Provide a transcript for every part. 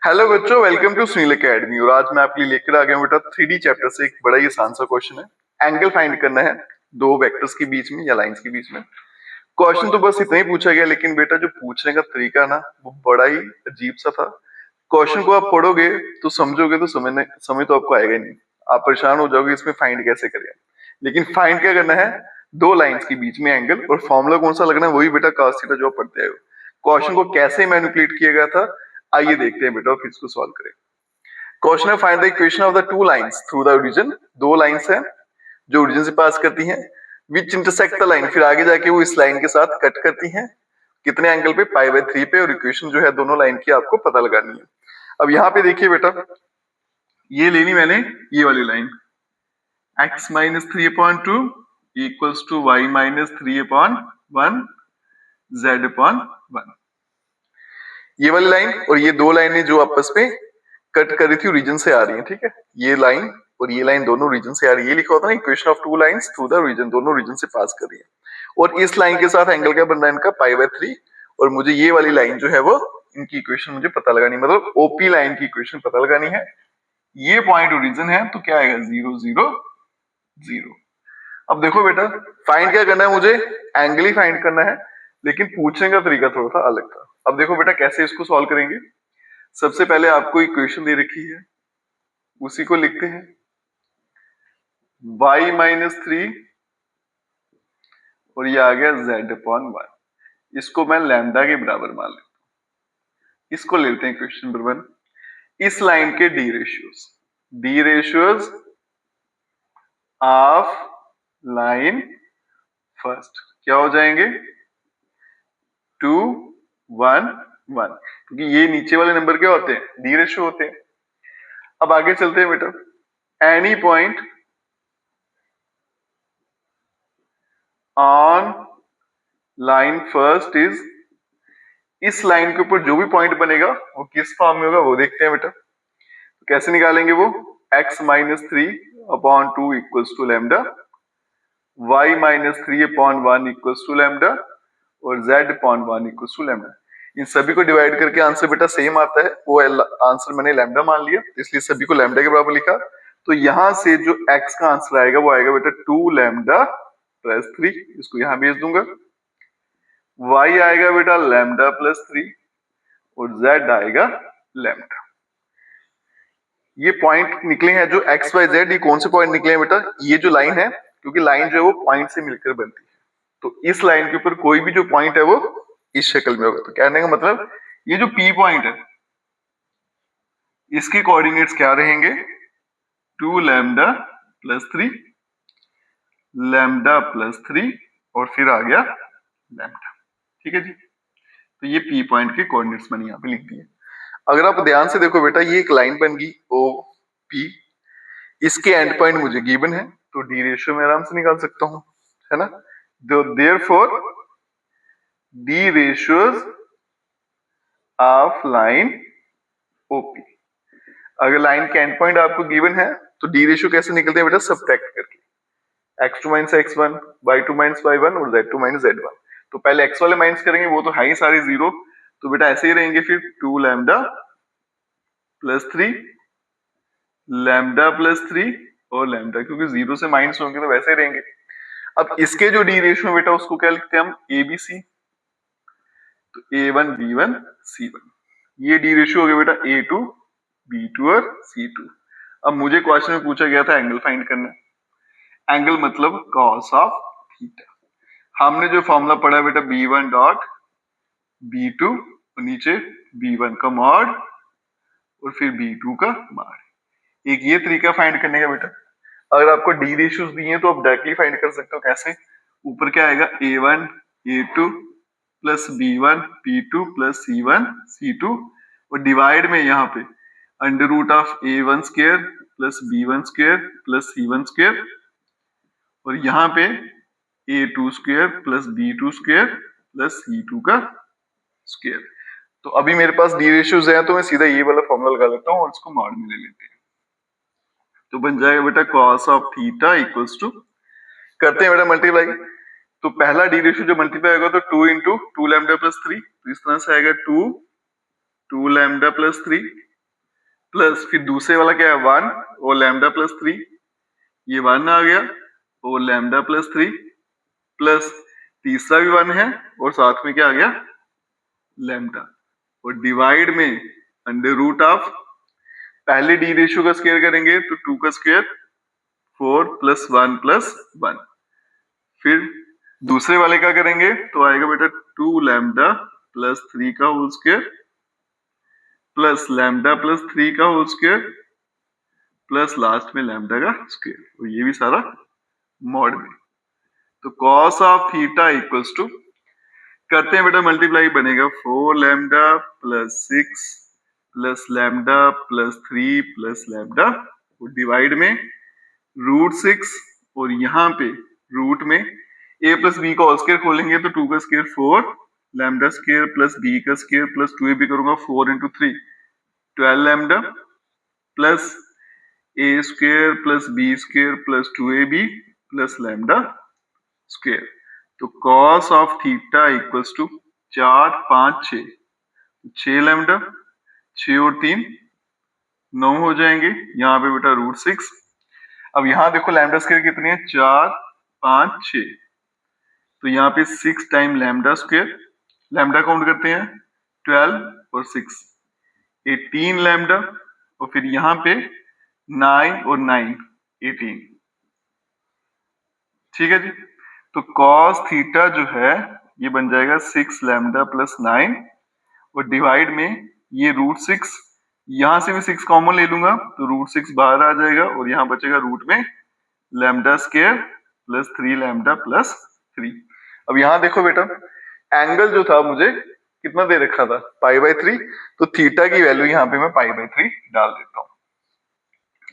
Hello बच्चों, welcome to Sunil academy. और आज मैं आपके लिए लेकर आ गया हूँ बेटा 3D चैप्टर से एक बड़ा ही आसान सा क्वेश्चन है। एंगल फाइंड करना है दो वेक्टर्स के बीच में या लाइंस के बीच में। क्वेश्चन तो बस इतना ही पूछा गया, लेकिन बेटा जो पूछने का तरीका ना वो बड़ा ही अजीब सा था। क्वेश्चन को आप पढ़ोगे तो समझोगे तो समझ तो आपको आएगा ही नहीं। आप परेशान हो जाओगे इसमें फाइंड कैसे करें। लेकिन फाइंड क्या करना है, दो लाइंस के बीच में एंगल, और फॉर्मूला कौन सा लगना है, वही बेटा cos थीटा जो आप पढ़ते हैं। क्वेश्चन को कैसे मैनिपुलेट किया गया था आइए देखते हैं बेटा, फिर इसको सॉल्व करें। क्वेश्चन है find the equation of the two lines through the origin. दो लाइंस हैं जो ओरिजिन से पास करती हैं, विच इंटरसेक्ट द लाइन, फिर आगे जाके वो इस लाइन के साथ कट करती हैं। कितने एंगल पे? π/3 पे। और इक्वेशन जो है दोनों लाइन की आपको पता लगानी है। अब यहाँ पे देखिए बेटा, ये लेनी मैंने ये वाली line x - 3/2 equals to y - 3/1 z/1। ये वाली लाइन और ये दो लाइनें जो आपस में कट कर रही थी रीजन से आ रही है, ठीक है। ये लाइन और ये लाइन दोनों रीजन से आ रही है। ये लिखा होता है ना equation of two lines through the region, दोनों रीजन से पास कर रही है। और इस लाइन के साथ एंगल क्या बन रहा है इनका? π/3। और मुझे ये वाली लाइन जो है वो इनकी इक्वेशन मुझे पता लगानी, मतलब ओपी लाइन की इक्वेशन पता लगानी है। ये पॉइंट ओरिजिन है तो क्या आएगा? 0 0 0। अब देखो बेटा, फाइंड क्या करना है मुझे? एंगल ही फाइंड करना है, लेकिन पूछने का तरीका थोड़ा सा अलग था। अब देखो बेटा कैसे इसको सॉल्व करेंगे। सबसे पहले आपको इक्वेशन दे रखी है, उसी को लिखते हैं y - 3 और ये आ गया z/1। इसको मैं लैम्डा के बराबर मान लेता हूं। इसको लेते हैं इक्वेशन नंबर 1। इस लाइन के D ratios of line first क्या हो जाएंगे? 2 1 1, क्योंकि ये नीचे वाले नंबर क्या होते हैं? डी रेशियो होते हैं। अब आगे चलते हैं बेटा। Any point on line first is, इस लाइन के ऊपर जो भी पॉइंट बनेगा वो किस फॉर्म में होगा वो देखते हैं बेटा। तो कैसे निकालेंगे वो? x - 3/2 equals to lambda, y - 3/1 equals to lambda और z/1 इक्वल्स टू लैम्डा। इन सभी को डिवाइड करके आंसर बेटा सेम आता है। वो आंसर मैंने लैम्डा मान लिया, इसलिए सभी को लैम्डा के बराबर लिखा। तो यहां से जो x का आंसर आएगा वो आएगा बेटा 2 लैम्डा + 3। इसको यहां भेज दूंगा। y आएगा बेटा लैम्डा + 3 और z आएगा लैम्डा। ये पॉइंट निकले हैं जो x y z, ये कौन से पॉइंट निकले हैं बेटा? ये जो लाइन है, क्योंकि लाइन जो है वो पॉइंट से मिलकर बनती है, तो इस लाइन के ऊपर कोई भी जो पॉइंट है वो इस शक्ल में होगा। तो कहने का मतलब ये जो P पॉइंट है इसके कोऑर्डिनेट्स क्या रहेंगे? 2 लैम्डा + 3 लैम्डा + 3 और फिर आ गया लैम्डा। ठीक है जी। तो ये P पॉइंट के कोऑर्डिनेट्स मैंने यहाँ पे लिख दिए। अगर आप ध्यान से देखो बेटा, ये एक लाइन बन गई OP, इसके एंड पॉइंट मुझे गिवन है, तो डी रेशियो में आराम से निकाल सकता हूं, है ना। Therefore D ratios of line OP, अगर लाइन के एंड पॉइंट आपको गिवन है तो डी रेशियो कैसे निकलते हैं बेटा? सब्ट्रैक्ट करके x2 - x1, y2 - y1 और z2 - z1। तो पहले x वाले माइनस करेंगे, वो तो है ही सारे 0, तो बेटा ऐसे ही रहेंगे। फिर 2 लैम्डा + 3 लैम्डा + 3 और लैम्डा, क्योंकि 0 से माइनस होंगे तो वैसे ही रहेंगे। अब इसके जो डी रेशियो बेटा उसको क्या लिखते हैं हम? ABC। तो A1 B1 C1, ये डी रेशियो हो गया बेटा A2 B2 और C2। अब मुझे क्वेश्चन में पूछा गया था एंगल फाइंड करना। एंगल मतलब cos ऑफ थीटा। हमने जो फॉर्मूला पढ़ा बेटा B1 डॉट B2 और नीचे B1 का मॉड और फिर B2 का मॉड। एक ये तरीका फाइंड करने का बेटा। अगर आपको डी रेशियोज दिए हैं तो आप डायरेक्टली फाइंड कर सकते हो। कैसे? ऊपर क्या आएगा? A1 A2 + B1 B2 + C1 C2 और डिवाइड में यहाँ पे √ A1² + B1² + C1² और यहाँ पे A2² + B2² + C2 का स्क्वायर। तो अभी मेरे पास डी रेशियोज है तो मैं सीधा ये वाला फॉर्मूला लगा लेता हूँ और इसको मॉड में ले लेते हैं। तो बन जाएगा बेटा cos of theta equals to, करते हैं बेटा मल्टीप्लाई। तो पहला डी रेशियो जो मल्टीप्लाई होगा तो 2 × 2 लैम्डा + 3, तो इस तरह से आएगा 2 लैम्डा + 3 प्लस फिर दूसरे वाला क्या है 1 और लैम्डा प्लस 3, ये 1 आ गया और लैम्डा प्लस 3 प्लस तीसरा भी 1 है और साथ में क्या आ गया लैम्डा, और डिवाइड में अंडर रूट ऑफ, पहले डी रेशियो का स्क्वायर करेंगे तो 2 का स्क्वायर 4 प्लस 1 प्लस 1, फिर दूसरे वाले का करेंगे तो आएगा बेटा 2 लैम्डा प्लस 3 का whole square plus lambda plus 3 का होल स्क्वायर प्लस लास्ट में लैम्डा का स्क्वायर, और ये भी सारा मॉड में। तो cos of theta equals to, करते हैं बेटा मल्टीप्लाई, बनेगा 4 lambda plus 6 plus lambda plus 3 plus lambda, और डिवाइड में रूट 6 और यहाँ पे रूट में a प्लस बी का होल स्क्वायर खोलेंगे तो 2 का square 4 lambda square plus b का स्क्वायर प्लस 2ab करूंगा 4 into 3 12 lambda plus a square plus b square plus 2ab plus lambda square. तो cos of theta equals to 4 5 6, 6 lambda 6 और 3 9 हो जाएंगे, यहाँ पे बेटा रूट 6। अब यहाँ देखो लैम्डा स्क्वायर कितनी है 4 5 6, तो यहाँ पे 6 time lambda square, lambda count करते हैं 12 और 6 18 लैम्डा, और फिर यहाँ पे 9 और 9 18, ठीक है जी। तो कॉस थीटा जो है ये बन जाएगा 6 लैम्डा प्लस 9 और डिवाइड में ये रूट 6, यहां से भी 6 कॉमन ले लूंगा तो रूट 6 बाहर आ जाएगा और यहाँ बचेगा रूट में lambda square plus 3 lambda plus 3। अब यहाँ देखो बेटा एंगल जो था मुझे कितना दे रखा था पाई बाई 3, तो थीटा की वैल्यू यहाँ पे मैं पाई बाई 3 डाल देता हूँ।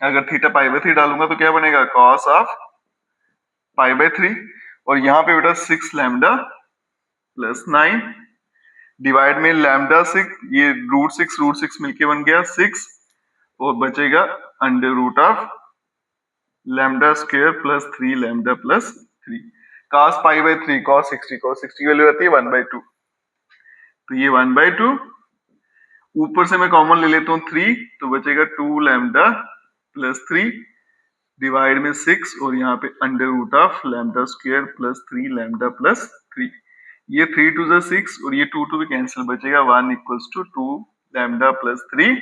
अगर थीटा पाई बाई 3 डालूंगा तो क्या बनेगा कॉस ऑफ पाई बाई 3, और यहाँ पे बेटा 6 लैम्डा प्लस 9 डिवाइड में लैम्डा 6, ये रूट 6 मिलके बन गया 6 और बचेगा under root of lambda square plus 3 lambda plus 3, cos pi by 3 cos 60 value रहती है 1/2, तो ये 1/2 ऊपर से मैं कॉमन ले लेता हूँ 3 तो बचेगा 2 लैम्डा प्लस 3 डिवाइड में 6 और यहाँ पे under root of lambda square plus 3 lambda plus 3, ये 3 टू 6 और ये 2 भी कैंसिल, बचेगा 1 equals to 2 lambda plus 3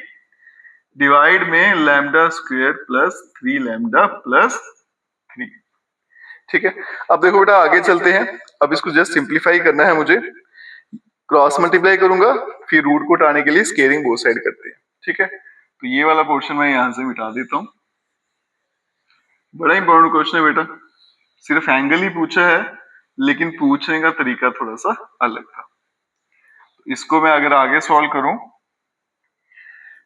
divide में lambda square plus 3 lambda plus 3, ठीक है। अब देखो बेटा आगे चलते हैं, अब इसको जस्ट सिंप्लीफाई करना है मुझे, क्रॉस मल्टीप्लाई करूंगा फिर रूट को हटाने के लिए स्केयरिंग बोथ साइड करते हैं, ठीक है। तो ये वाला पोर्शन मैं यहां से मिटा देता हूं, बड़ा इंपॉर्टेंट क्वेश्चन है बेटा, सिर्फ एंगल ही पूछा है लेकिन पूछने का तरीका थोड़ा सा अलग था। इसको मैं अगर आगे सॉल्व करूं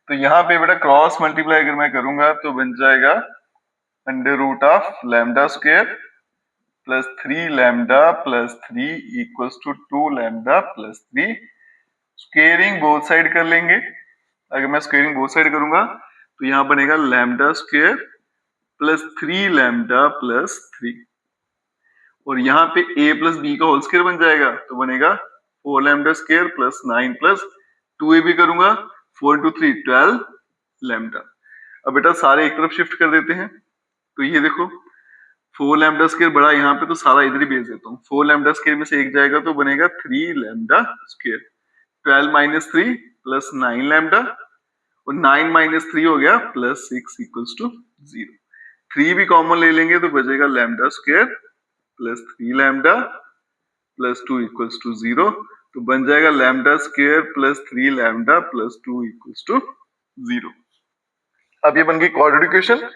तो यहाँ पे बेटा क्रॉस मल्टीप्लाई अगर मैं करूंगा तो बन जाएगा under root of lambda square plus 3 lambda plus 3 equals to 2 lambda plus 3, squaring both side कर लेंगे। अगर मैं स्क्वेयरिंग बोथ साइड करूंगा तो यहाँ बनेगा lambda square plus 3 lambda plus 3, और यहाँ पे a प्लस बी का होल स्क्वायर बन जाएगा तो बनेगा 4 lambda square plus 9 plus 2ab करूंगा 4 इंटू 3 12 लैम्डा। अब बेटा सारे एक तरफ शिफ्ट कर देते हैं, तो ये देखो 4 लैम्डा स्क्वायर बड़ा यहाँ पे तो सारा इधर ही भेज देता हूँ, 4 लैम्डा स्क्वायर में से एक जाएगा तो बनेगा 3 lambda square, 12 minus 3 plus 9 lambda, और 9 माइनस 3 हो गया प्लस 6 इक्वल्स टू 0, 3 भी कॉमन ले लेंगे तो बचेगा lambda square plus 3 lambda plus 2 equals to 0, तो बन जाएगा lambda square plus 3 lambda plus 2 equals to 0। अब ये बन गई quadratic equation,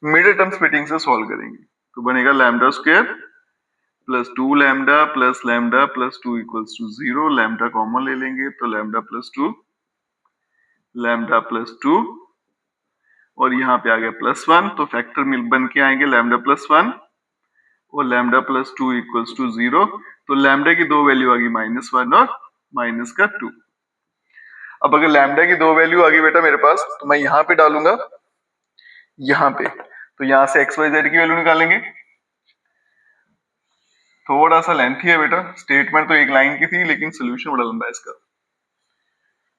middle term splitting से सॉल्व करेंगे तो बनेगा lambda square plus 2 lambda plus 2 equals to 0, lambda common ले लेंगे तो लैम्डा प्लस 2 लैम्डा प्लस 2 और यहाँ पे आ गया प्लस 1, तो फैक्टर मिल बन के आएंगे लैम्डा प्लस 1 और लैम्डा प्लस 2 इक्वल्स टू 0, तो लैम्डा की दो वैल्यू आ गई -1 और माइनस का 2। अब अगर लैम्डा की दो वैल्यू आ गई बेटा मेरे पास तो मैं यहाँ पे डालूंगा यहाँ पे, तो यहाँ से एक्स वाई जेड की वैल्यू निकालेंगे। थोड़ा सा लेंथी है बेटा, स्टेटमेंट तो एक लाइन की थी लेकिन सोल्यूशन बड़ा लंबा है इसका।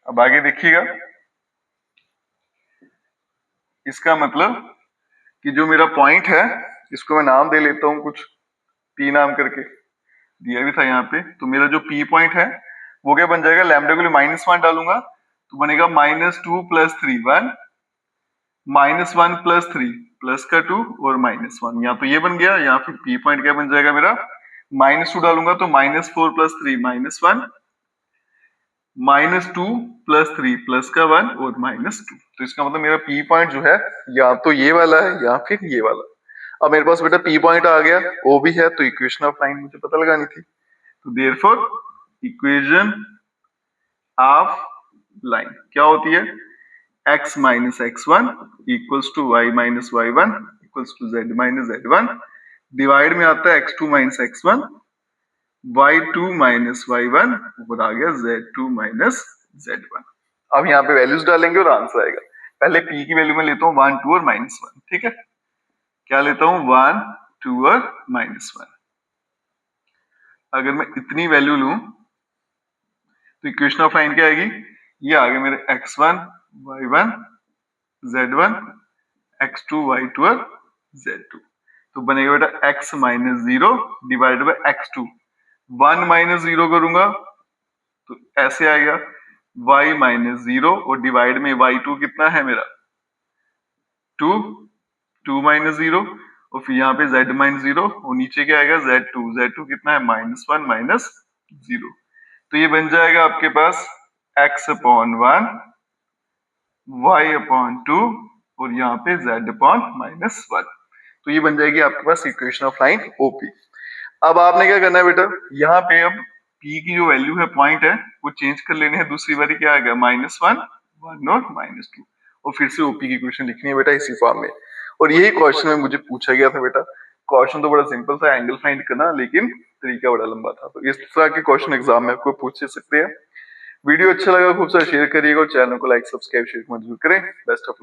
अब आगे देखिएगा, इसका मतलब कि जो मेरा पॉइंट है इसको मैं नाम दे लेता हूँ कुछ पी नाम करके, दिया भी था यहाँ पे। तो मेरा जो पी पॉइंट है वो क्या बन जाएगा, लैम्डा के लिए -1 डालूंगा तो बनेगा -2 + 3 1, -1 + 3 प्लस का 2 और -1, यहाँ तो ये बन गया। यहाँ फिर पी पॉइंट क्या बन जाएगा मेरा, -2 डालूंगा तो -4 + 3 -1, -2 + 3 प्लस का 1 और -2। तो इसका मतलब मेरा पी पॉइंट जो है या तो ये वाला है या फिर ये वाला। अब मेरे पास बेटा पी पॉइंट आ गया, ओ भी है, तो इक्वेशन ऑफ लाइन मुझे पता लगानी थी। तो देयरफॉर इक्वेशन ऑफ लाइन क्या होती है, x - x1 = y - y1 = z - z1, divide में आता है x2 - x1, y2 - y1 ऊपर आ गया z2 - z1। अब यहाँ पे वैल्यूज डालेंगे और आंसर आएगा। पहले p की वैल्यू में लेता हूँ 1 2 और -1, ठीक है। क्या लेता हूँ 1 2 और -1। अगर मैं इतनी वैल्यू लूं तो इक्वेशन ऑफ लाइन क्या आएगी, ये आ गया मेरे x1 y1 z1 x2 y2 और z2। तो बनेगा बेटा x - 0 डिवाइडेड बाय x2। 1 - 0 करूंगा तो ऐसे आएगा y - 0 और डिवाइड में y2 कितना है मेरा 2, 2 - 0 और फिर यहाँ पे z - 0 और नीचे क्या आएगा z2, z2 कितना है -1 - 0। तो ये बन जाएगा आपके पास x/1 y/2 और यहाँ पे z/-1। तो ये बन जाएगी आपके पास इक्वेशन ऑफ लाइन OP। अब आपने क्या करना है बेटा, यहाँ पे अब p की जो वैल्यू है पॉइंट है वो चेंज कर लेने हैं। दूसरी बारी क्या आएगा -1 1 और -2 और फिर से OP की इक्वेशन लिखनी है बेटा इसी फॉर्म में। और यही क्वेश्चन में मुझे पूछा गया था बेटा। क्वेश्चन तो बड़ा सिंपल था, एंगल फाइंड करना, लेकिन तरीका बड़ा लंबा था। तो इस तरह के क्वेश्चन एग्जाम में आपको पूछ सकते हैं। वीडियो अच्छा लगा खूब सारा शेयर करिएगा और चैनल को लाइक सब्सक्राइब शेयर मत जरूर करें। Best of luck.